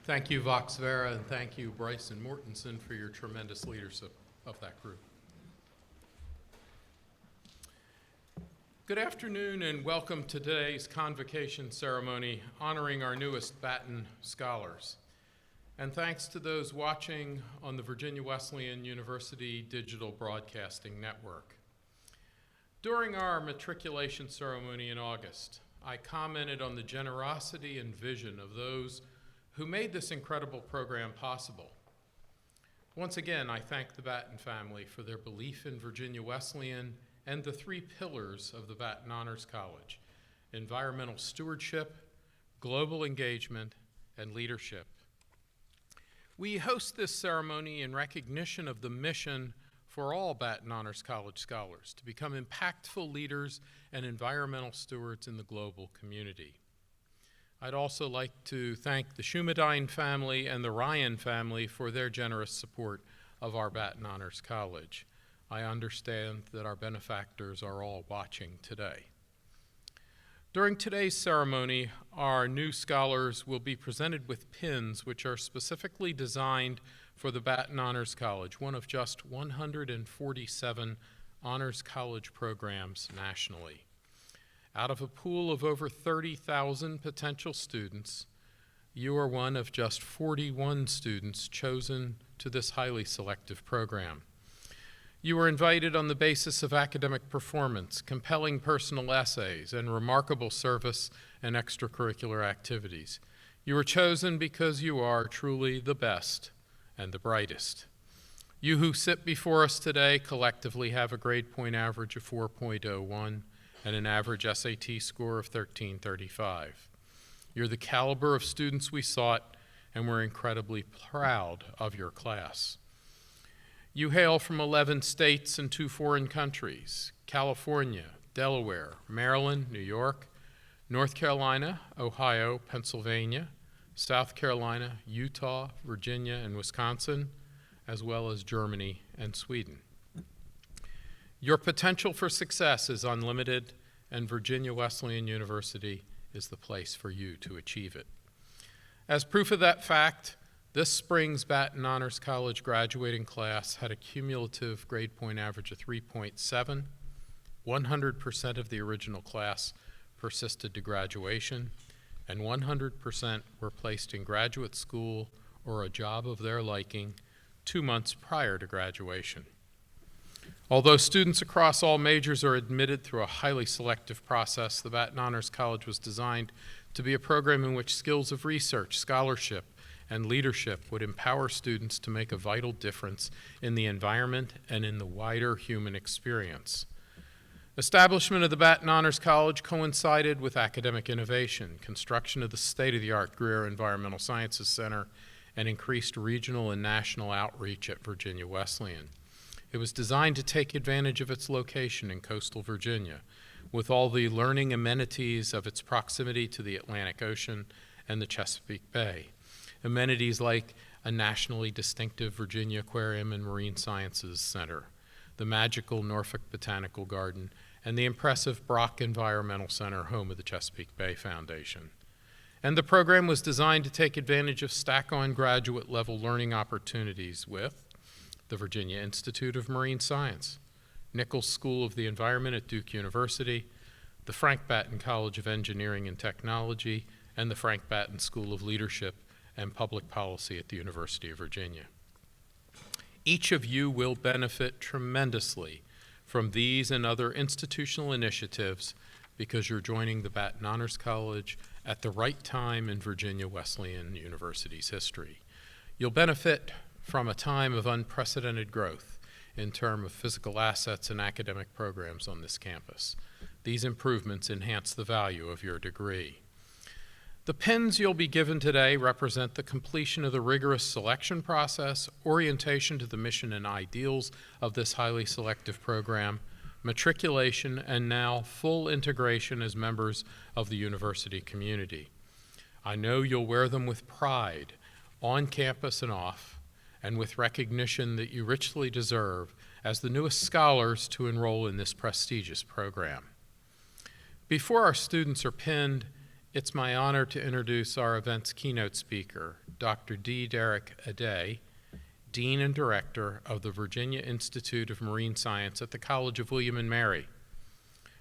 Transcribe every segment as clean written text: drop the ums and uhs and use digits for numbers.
Thank you, Vox Vera, and thank you, Bryce and Mortensen, for your tremendous leadership of that group. Good afternoon and welcome to today's Convocation ceremony honoring our newest Batten scholars. And thanks to those watching on the Virginia Wesleyan University Digital Broadcasting Network. During our matriculation ceremony in August, I commented on the generosity and vision of those who made this incredible program possible. Once again, I thank the Batten family for their belief in Virginia Wesleyan and the three pillars of the Batten Honors College: environmental stewardship, global engagement, and leadership. We host this ceremony in recognition of the mission for all Batten Honors College scholars to become impactful leaders and environmental stewards in the global community. I'd also like to thank the Schumedine family and the Ryan family for their generous support of our Batten Honors College. I understand that our benefactors are all watching today. During today's ceremony, our new scholars will be presented with pins which are specifically designed for the Batten Honors College, one of just 147 honors college programs nationally. Out of a pool of over 30,000 potential students, you are one of just 41 students chosen to this highly selective program. You were invited on the basis of academic performance, compelling personal essays, and remarkable service and extracurricular activities. You were chosen because you are truly the best and the brightest. You who sit before us today collectively have a grade point average of 4.01 and an average SAT score of 1335. You're the caliber of students we sought, and we're incredibly proud of your class. You hail from 11 states and 2 foreign countries: California, Delaware, Maryland, New York, North Carolina, Ohio, Pennsylvania, South Carolina, Utah, Virginia, and Wisconsin, as well as Germany and Sweden. Your potential for success is unlimited, and Virginia Wesleyan University is the place for you to achieve it. As proof of that fact, this spring's Batten Honors College graduating class had a cumulative grade point average of 3.7. 100% of the original class persisted to graduation, and 100% were placed in graduate school or a job of their liking 2 months prior to graduation. Although students across all majors are admitted through a highly selective process, the Batten Honors College was designed to be a program in which skills of research, scholarship, and leadership would empower students to make a vital difference in the environment and in the wider human experience. Establishment of the Batten Honors College coincided with academic innovation, construction of the state-of-the-art Greer Environmental Sciences Center, and increased regional and national outreach at Virginia Wesleyan. It was designed to take advantage of its location in coastal Virginia, with all the learning amenities of its proximity to the Atlantic Ocean and the Chesapeake Bay. Amenities like a nationally distinctive Virginia Aquarium and Marine Sciences Center, the magical Norfolk Botanical Garden, and the impressive Brock Environmental Center, home of the Chesapeake Bay Foundation. And the program was designed to take advantage of stack-on graduate-level learning opportunities with the Virginia Institute of Marine Science, Nichols School of the Environment at Duke University, the Frank Batten College of Engineering and Technology, and the Frank Batten School of Leadership and Public Policy at the University of Virginia. Each of you will benefit tremendously from these and other institutional initiatives because you're joining the Batten Honors College at the right time in Virginia Wesleyan University's history. You'll benefit from a time of unprecedented growth in terms of physical assets and academic programs on this campus. These improvements enhance the value of your degree. The pins you'll be given today represent the completion of the rigorous selection process, orientation to the mission and ideals of this highly selective program, matriculation, and now full integration as members of the university community. I know you'll wear them with pride, on campus and off, and with recognition that you richly deserve as the newest scholars to enroll in this prestigious program. Before our students are pinned, It's my honor to introduce our event's keynote speaker, Dr. D. Derek Aday, Dean and Director of the Virginia Institute of Marine Science at the College of William & Mary.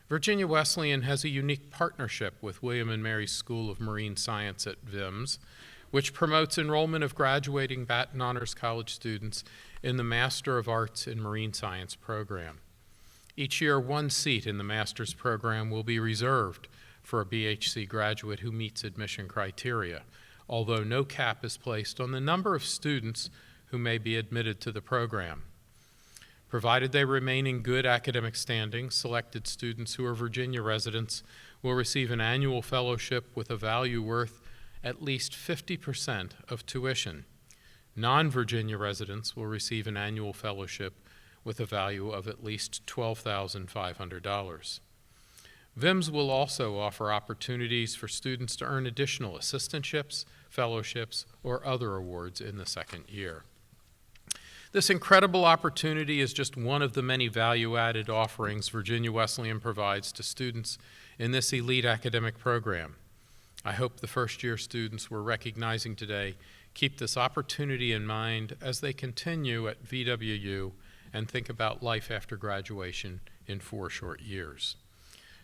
Virginia Wesleyan has a unique partnership with William & Mary's School of Marine Science at VIMS, which promotes enrollment of graduating Batten Honors College students in the Master of Arts in Marine Science program. Each year, one seat in the master's program will be reserved for a BHC graduate who meets admission criteria, although no cap is placed on the number of students who may be admitted to the program. Provided they remain in good academic standing, selected students who are Virginia residents will receive an annual fellowship with a value worth at least 50% of tuition. Non-Virginia residents will receive an annual fellowship with a value of at least $12,500. VIMS will also offer opportunities for students to earn additional assistantships, fellowships, or other awards in the second year. This incredible opportunity is just one of the many value-added offerings Virginia Wesleyan provides to students in this elite academic program. I hope the first-year students we're recognizing today keep this opportunity in mind as they continue at VWU and think about life after graduation in 4 short years.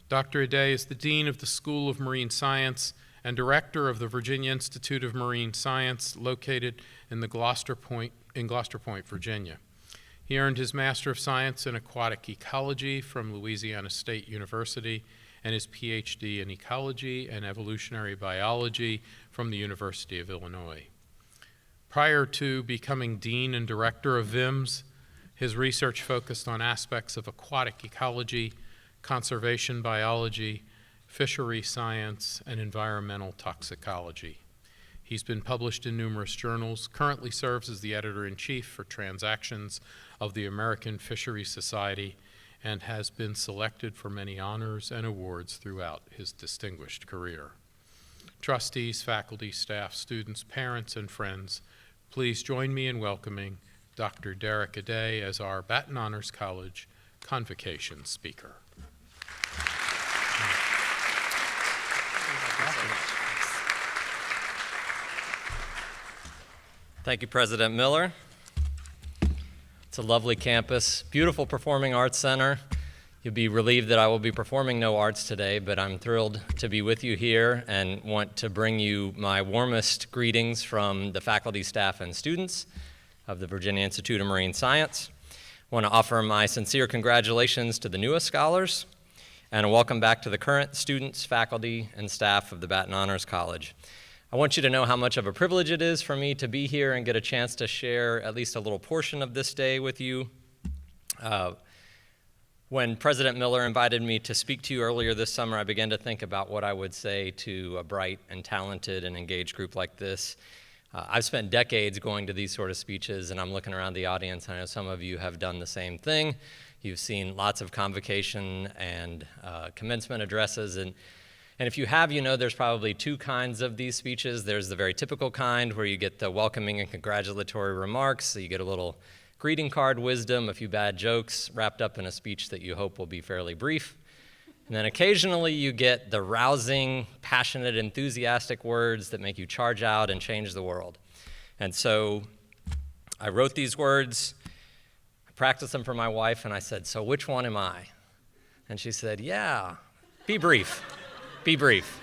Dr. Aday is the Dean of the School of Marine Science and Director of the Virginia Institute of Marine Science, located in Gloucester Point, Virginia. He earned his Master of Science in Aquatic Ecology from Louisiana State University and his PhD in Ecology and Evolutionary Biology from the University of Illinois. Prior to becoming Dean and Director of VIMS, his research focused on aspects of aquatic ecology, conservation biology, fishery science, and environmental toxicology. He's been published in numerous journals, currently serves as the editor-in-chief for Transactions of the American Fisheries Society, and has been selected for many honors and awards throughout his distinguished career. Trustees, faculty, staff, students, parents, and friends, please join me in welcoming Dr. Derek Aday as our Batten Honors College Convocation speaker. Thank you, President Miller. It's a lovely campus, beautiful performing arts center. You'll be relieved that I will be performing no arts today, but I'm thrilled to be with you here and want to bring you my warmest greetings from the faculty, staff, and students of the Virginia Institute of Marine Science. I want to offer my sincere congratulations to the newest scholars and a welcome back to the current students, faculty, and staff of the Batten Honors College. I want you to know how much of a privilege it is for me to be here and get a chance to share at least a little portion of this day with you. When President Miller invited me to speak to you earlier this summer, I began to think about what I would say to a bright and talented and engaged group like this. I've spent decades going to these sort of speeches, and I'm looking around the audience. I know some of you have done the same thing. You've seen lots of convocation and commencement addresses, and if you have, you know there's probably 2 kinds of these speeches. There's the very typical kind where you get the welcoming and congratulatory remarks, so you get a little greeting card wisdom, a few bad jokes wrapped up in a speech that you hope will be fairly brief. And then occasionally you get the rousing, passionate, enthusiastic words that make you charge out and change the world. And so I wrote these words, I practiced them for my wife, and I said, "So which one am I?" And she said, "Yeah, be brief. Be brief."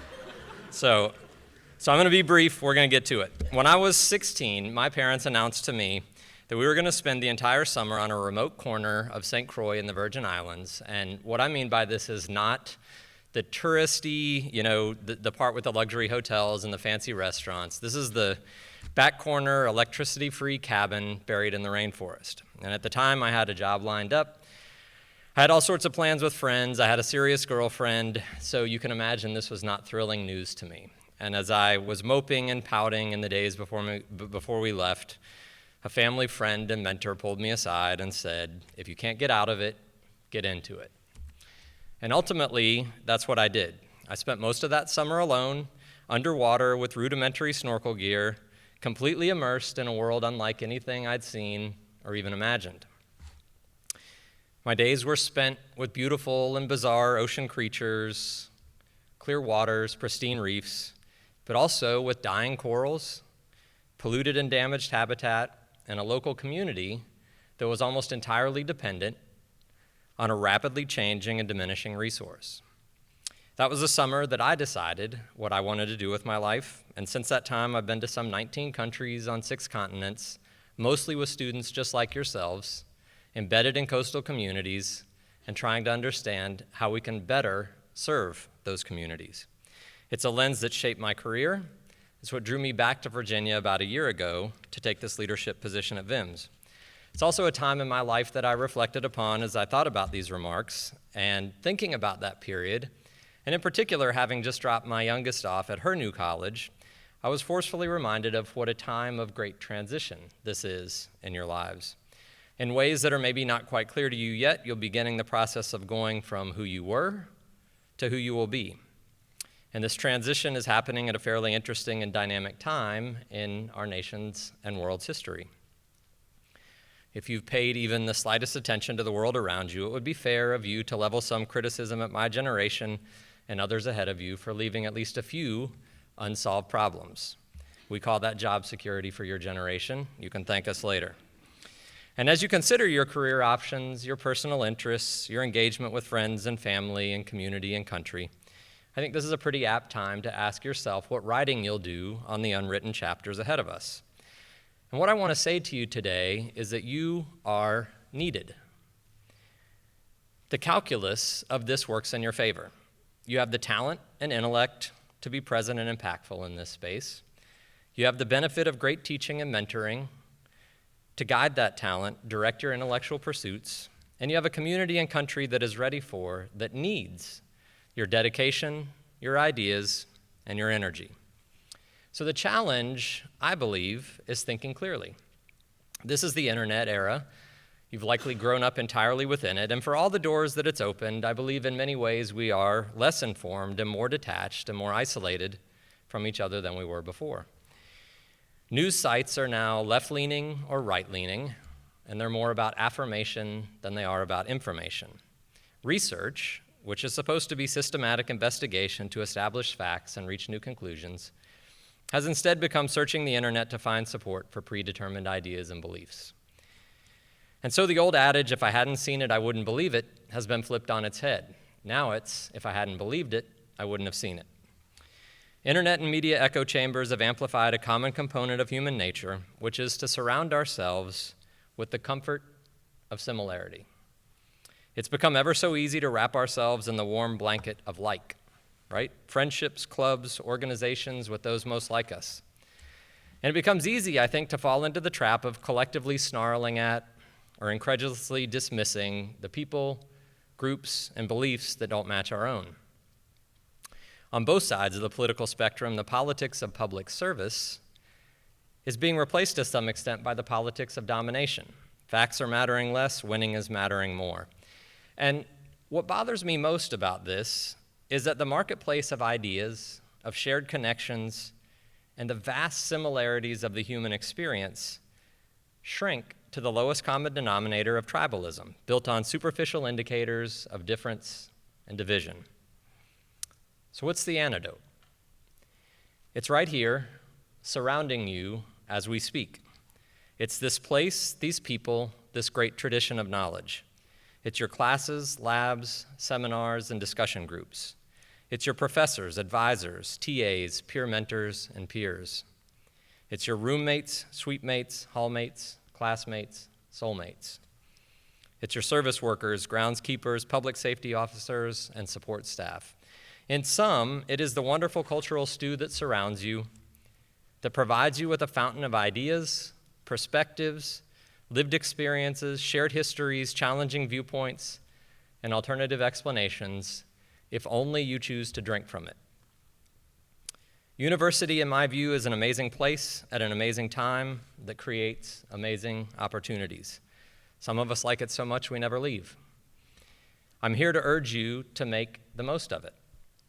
So I'm going to be brief. We're going to get to it. When I was 16, my parents announced to me that we were going to spend the entire summer on a remote corner of St. Croix in the Virgin Islands. And what I mean by this is not the touristy, the part with the luxury hotels and the fancy restaurants. This is the back corner, electricity-free cabin buried in the rainforest. And at the time, I had a job lined up. I had all sorts of plans with friends. I had a serious girlfriend, so you can imagine this was not thrilling news to me. And as I was moping and pouting in the days before we left, a family friend and mentor pulled me aside and said, "If you can't get out of it, get into it." And ultimately, that's what I did. I spent most of that summer alone, underwater with rudimentary snorkel gear, completely immersed in a world unlike anything I'd seen or even imagined. My days were spent with beautiful and bizarre ocean creatures, clear waters, pristine reefs, but also with dying corals, polluted and damaged habitat, and a local community that was almost entirely dependent on a rapidly changing and diminishing resource. That was the summer that I decided what I wanted to do with my life, and since that time I've been to some 19 countries on 6 continents, mostly with students just like yourselves, embedded in coastal communities, and trying to understand how we can better serve those communities. It's a lens that shaped my career. It's what drew me back to Virginia about a year ago to take this leadership position at VIMS. It's also a time in my life that I reflected upon as I thought about these remarks and thinking about that period, and in particular, having just dropped my youngest off at her new college, I was forcefully reminded of what a time of great transition this is in your lives. In ways that are maybe not quite clear to you yet, you'll be beginning the process of going from who you were to who you will be. And this transition is happening at a fairly interesting and dynamic time in our nation's and world's history. If you've paid even the slightest attention to the world around you, it would be fair of you to level some criticism at my generation and others ahead of you for leaving at least a few unsolved problems. We call that job security for your generation. You can thank us later. And as you consider your career options, your personal interests, your engagement with friends and family and community and country, I think this is a pretty apt time to ask yourself what writing you'll do on the unwritten chapters ahead of us. And what I want to say to you today is that you are needed. The calculus of this works in your favor. You have the talent and intellect to be present and impactful in this space. You have the benefit of great teaching and mentoring to guide that talent, direct your intellectual pursuits, and you have a community and country that is ready for, that needs your dedication, your ideas, and your energy. So the challenge, I believe, is thinking clearly. This is the internet era. You've likely grown up entirely within it, and for all the doors that it's opened, I believe in many ways we are less informed and more detached and more isolated from each other than we were before. News sites are now left-leaning or right-leaning, and they're more about affirmation than they are about information. Research, which is supposed to be systematic investigation to establish facts and reach new conclusions, has instead become searching the internet to find support for predetermined ideas and beliefs. And so the old adage, if I hadn't seen it, I wouldn't believe it, has been flipped on its head. Now it's, if I hadn't believed it, I wouldn't have seen it. Internet and media echo chambers have amplified a common component of human nature, which is to surround ourselves with the comfort of similarity. It's become ever so easy to wrap ourselves in the warm blanket of like, right? Friendships, clubs, organizations with those most like us. And it becomes easy, I think, to fall into the trap of collectively snarling at or incredulously dismissing the people, groups, and beliefs that don't match our own. On both sides of the political spectrum, the politics of public service is being replaced to some extent by the politics of domination. Facts are mattering less, winning is mattering more. And what bothers me most about this is that the marketplace of ideas, of shared connections, and the vast similarities of the human experience shrink to the lowest common denominator of tribalism, built on superficial indicators of difference and division. So what's the antidote? It's right here, surrounding you as we speak. It's this place, these people, this great tradition of knowledge. It's your classes, labs, seminars, and discussion groups. It's your professors, advisors, TAs, peer mentors, and peers. It's your roommates, suitemates, hallmates, classmates, soulmates. It's your service workers, groundskeepers, public safety officers, and support staff. In sum, it is the wonderful cultural stew that surrounds you, that provides you with a fountain of ideas, perspectives, lived experiences, shared histories, challenging viewpoints, and alternative explanations, if only you choose to drink from it. University, in my view, is an amazing place at an amazing time that creates amazing opportunities. Some of us like it so much we never leave. I'm here to urge you to make the most of it.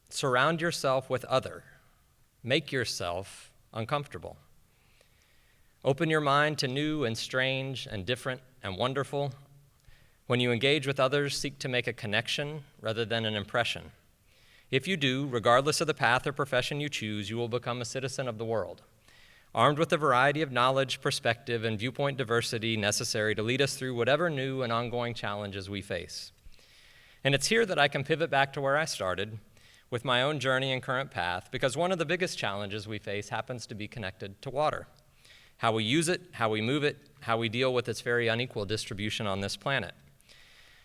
Surround yourself with other. Make yourself uncomfortable. Open your mind to new and strange and different and wonderful. When you engage with others, seek to make a connection rather than an impression. If you do, regardless of the path or profession you choose, you will become a citizen of the world, armed with a variety of knowledge, perspective, and viewpoint diversity necessary to lead us through whatever new and ongoing challenges we face. And it's here that I can pivot back to where I started with my own journey and current path, because one of the biggest challenges we face happens to be connected to water. How we use it, how we move it, how we deal with its very unequal distribution on this planet.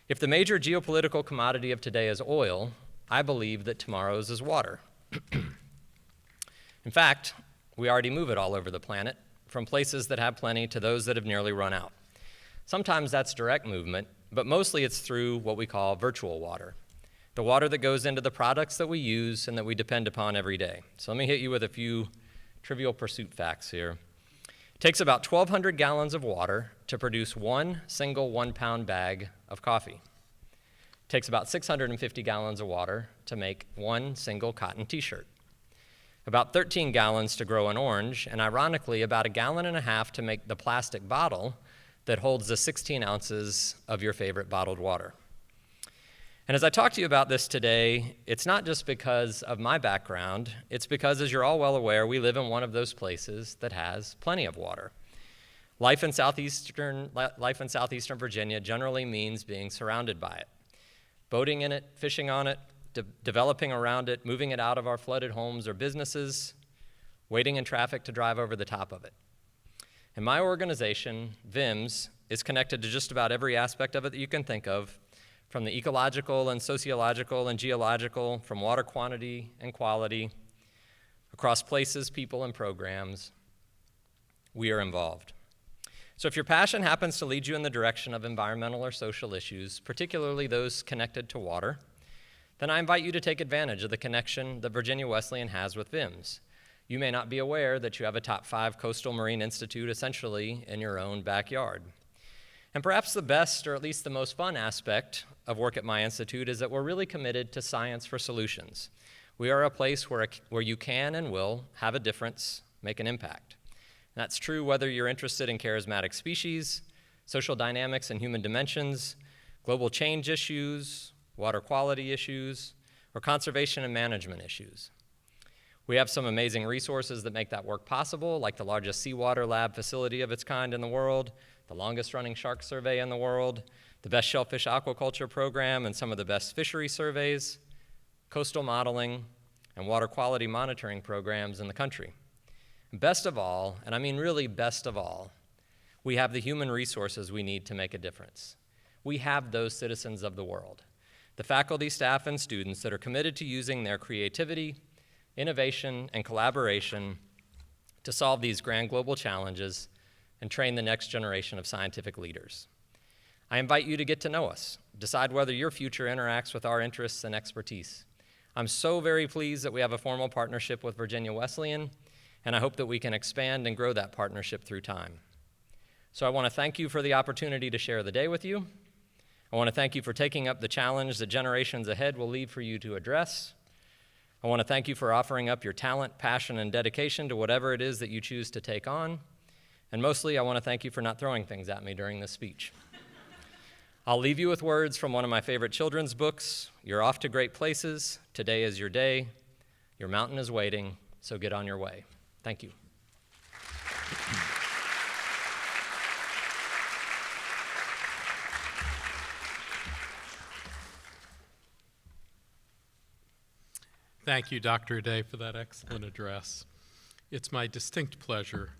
If the major geopolitical commodity of today is oil, I believe that tomorrow's is water. In fact, we already move it all over the planet, from places that have plenty to those that have nearly run out. Sometimes that's direct movement, but mostly it's through what we call virtual water, the water that goes into the products that we use and that we depend upon every day. So let me hit you with a few trivial pursuit facts here. It takes about 1,200 gallons of water to produce one single 1-pound bag of coffee. It takes about 650 gallons of water to make one single cotton t-shirt. About 13 gallons to grow an orange, and ironically, about 1.5 gallons to make the plastic bottle that holds the 16 ounces of your favorite bottled water. And as I talk to you about this today, it's not just because of my background, it's because, as you're all well aware, we live in one of those places that has plenty of water. Life in southeastern Virginia generally means being surrounded by it. Boating in it, fishing on it, developing around it, moving it out of our flooded homes or businesses, waiting in traffic to drive over the top of it. And my organization, VIMS, is connected to just about every aspect of it that you can think of, from the ecological and sociological and geological, from water quantity and quality, across places, people, and programs. We are involved. So if your passion happens to lead you in the direction of environmental or social issues, particularly those connected to water, then I invite you to take advantage of the connection that Virginia Wesleyan has with VIMS. You may not be aware that you have a top 5 coastal marine institute essentially in your own backyard. And perhaps the best, or at least the most fun aspect of work at my institute is that we're really committed to science for solutions. We are a place where you can and will have a difference, make an impact. And that's true whether you're interested in charismatic species, social dynamics and human dimensions, global change issues, water quality issues, or conservation and management issues. We have some amazing resources that make that work possible, like the largest seawater lab facility of its kind in the world, the longest running shark survey in the world, the best shellfish aquaculture program and some of the best fishery surveys, coastal modeling, and water quality monitoring programs in the country. And best of all, and I mean really best of all, we have the human resources we need to make a difference. We have those citizens of the world, the faculty, staff, and students that are committed to using their creativity, innovation, and collaboration to solve these grand global challenges and train the next generation of scientific leaders. I invite you to get to know us, decide whether your future interacts with our interests and expertise. I'm so very pleased that we have a formal partnership with Virginia Wesleyan, and I hope that we can expand and grow that partnership through time. So I want to thank you for the opportunity to share the day with you. I want to thank you for taking up the challenge that generations ahead will leave for you to address. I want to thank you for offering up your talent, passion, and dedication to whatever it is that you choose to take on. And mostly, I want to thank you for not throwing things at me during this speech. I'll leave you with words from one of my favorite children's books. You're off to great places. Today is your day. Your mountain is waiting, so get on your way. Thank you. Thank you, Dr. Day, for that excellent address. It's my distinct pleasure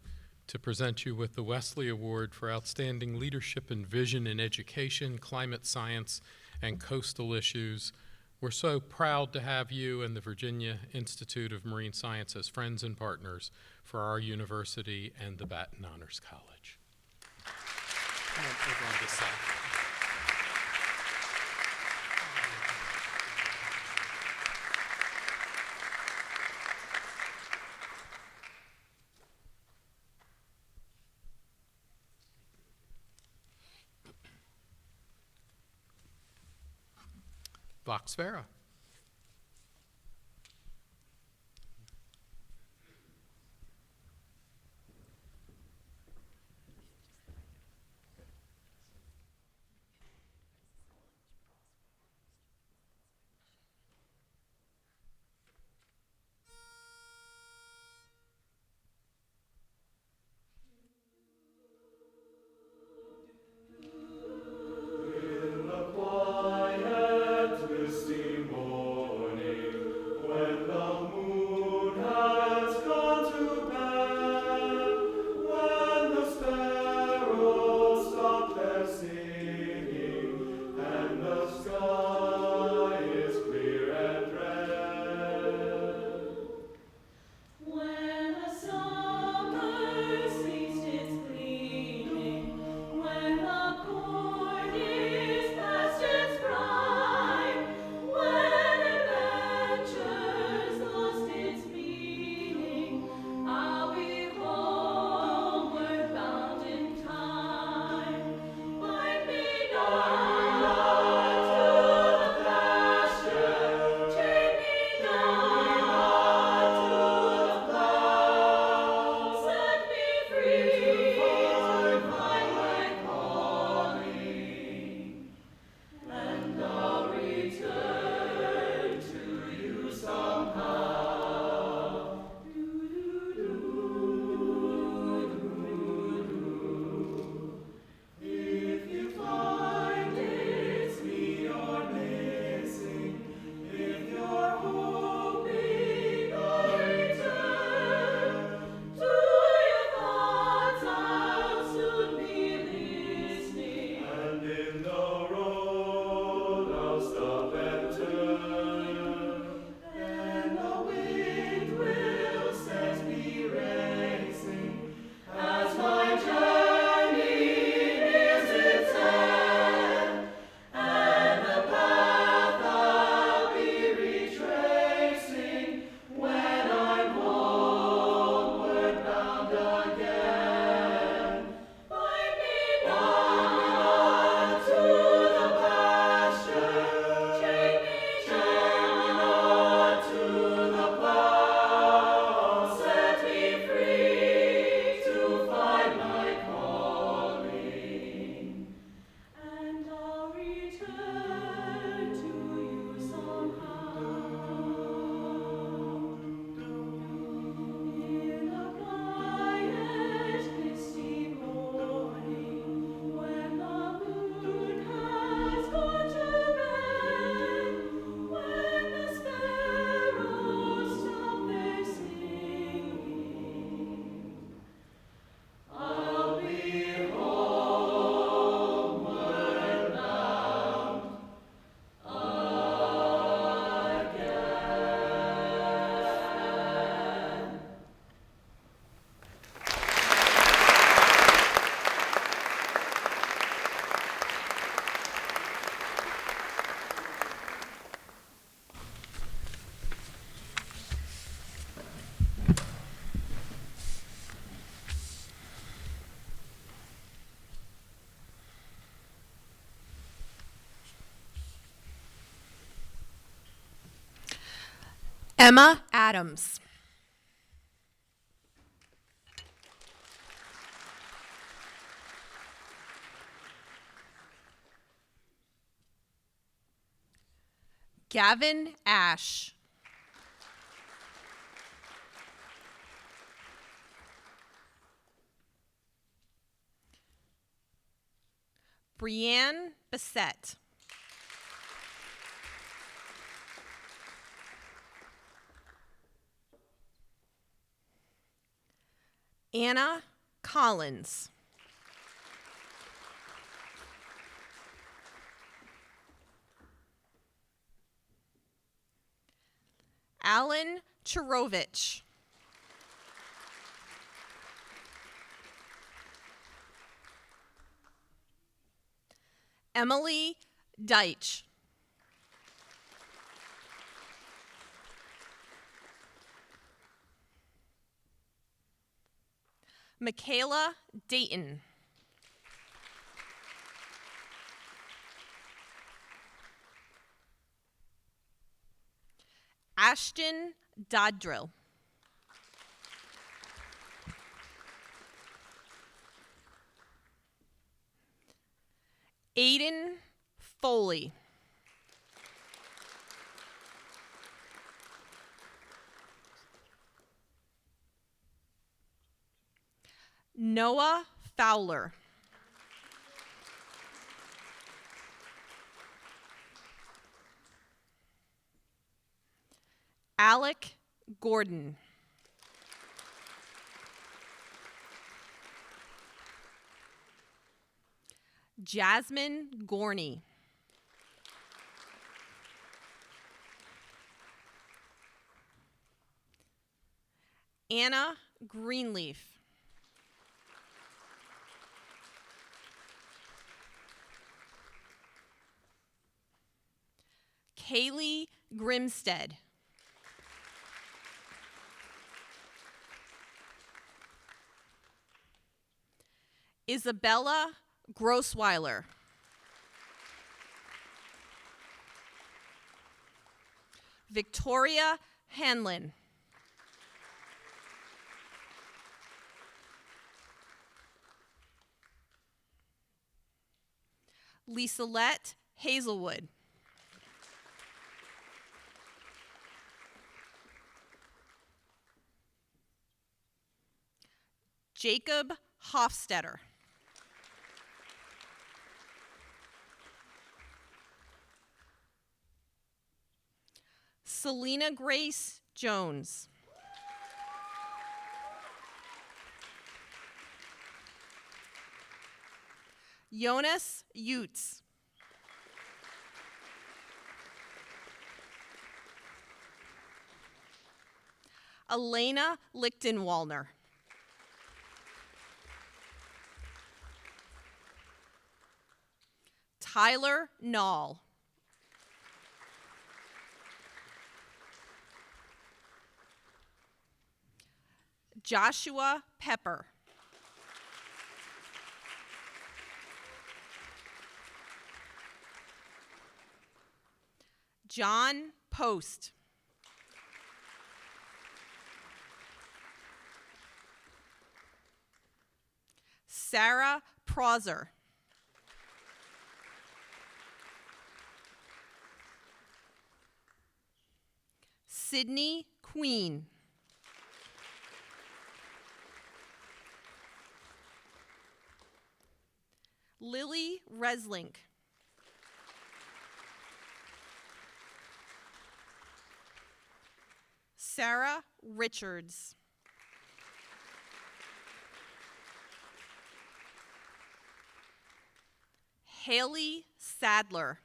to present you with the Wesley Award for Outstanding Leadership and Vision in Education, Climate Science, and Coastal Issues. We're so proud to have you and the Virginia Institute of Marine Science as friends and partners for our university and the Batten Honors College. Come on, over on this side. Vox Vera. Emma Adams. Gavin Ash. Brianne Bissett. Anna Collins. Alan Chirovich. Emily Deitch. Michaela Dayton. Ashton Dodrill. Aiden Foley. Noah Fowler. Alec Gordon. Jasmine Gorney. Anna Greenleaf. Kaylee Grimstead. Isabella Grossweiler. Victoria Hanlon. Liselette Hazelwood. Jacob Hofstetter. Selena Grace Jones. Jonas Utes. Elena Lichtenwallner. Tyler Nall. Joshua Pepper. John Post. Sarah Prosser. Sydney Queen. Lily Reslink. Sarah Richards. Haley Sadler.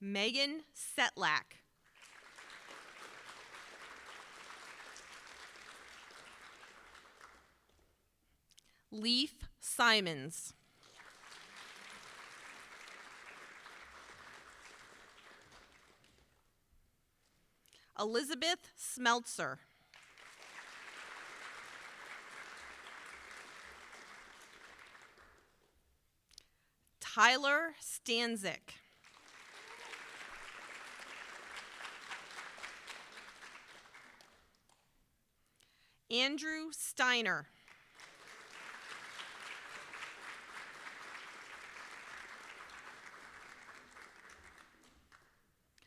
Megan Setlak. Leaf Simons. Elizabeth Smeltzer. Tyler Stanzik. Andrew Steiner.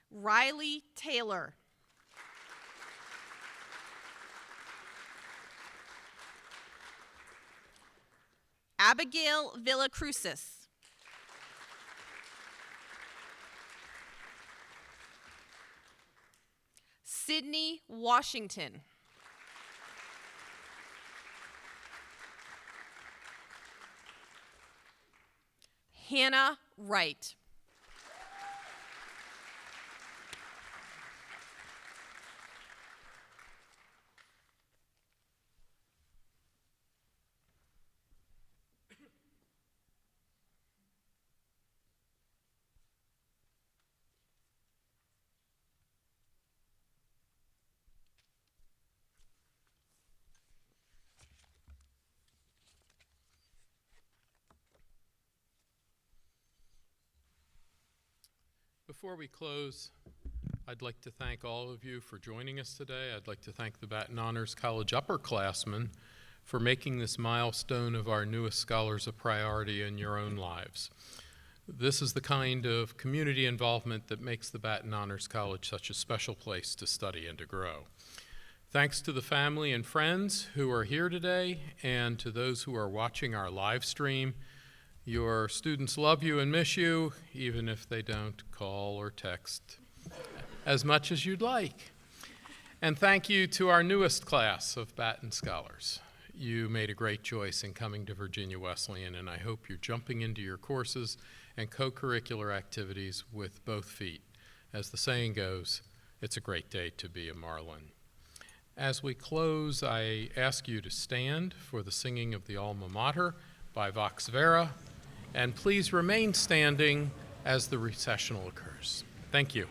Riley Taylor. Abigail Villacrucis. Sydney Washington. Hannah Wright. Before we close, I'd like to thank all of you for joining us today. I'd like to thank the Batten Honors College upperclassmen for making this milestone of our newest scholars a priority in your own lives. This is the kind of community involvement that makes the Batten Honors College such a special place to study and to grow. Thanks to the family and friends who are here today and to those who are watching our live stream. Your students love you and miss you, even if they don't call or text as much as you'd like. And thank you to our newest class of Batten Scholars. You made a great choice in coming to Virginia Wesleyan, and I hope you're jumping into your courses and co-curricular activities with both feet. As the saying goes, it's a great day to be a Marlin. As we close, I ask you to stand for the singing of the Alma Mater by Vox Vera, and please remain standing as the recessional occurs. Thank you.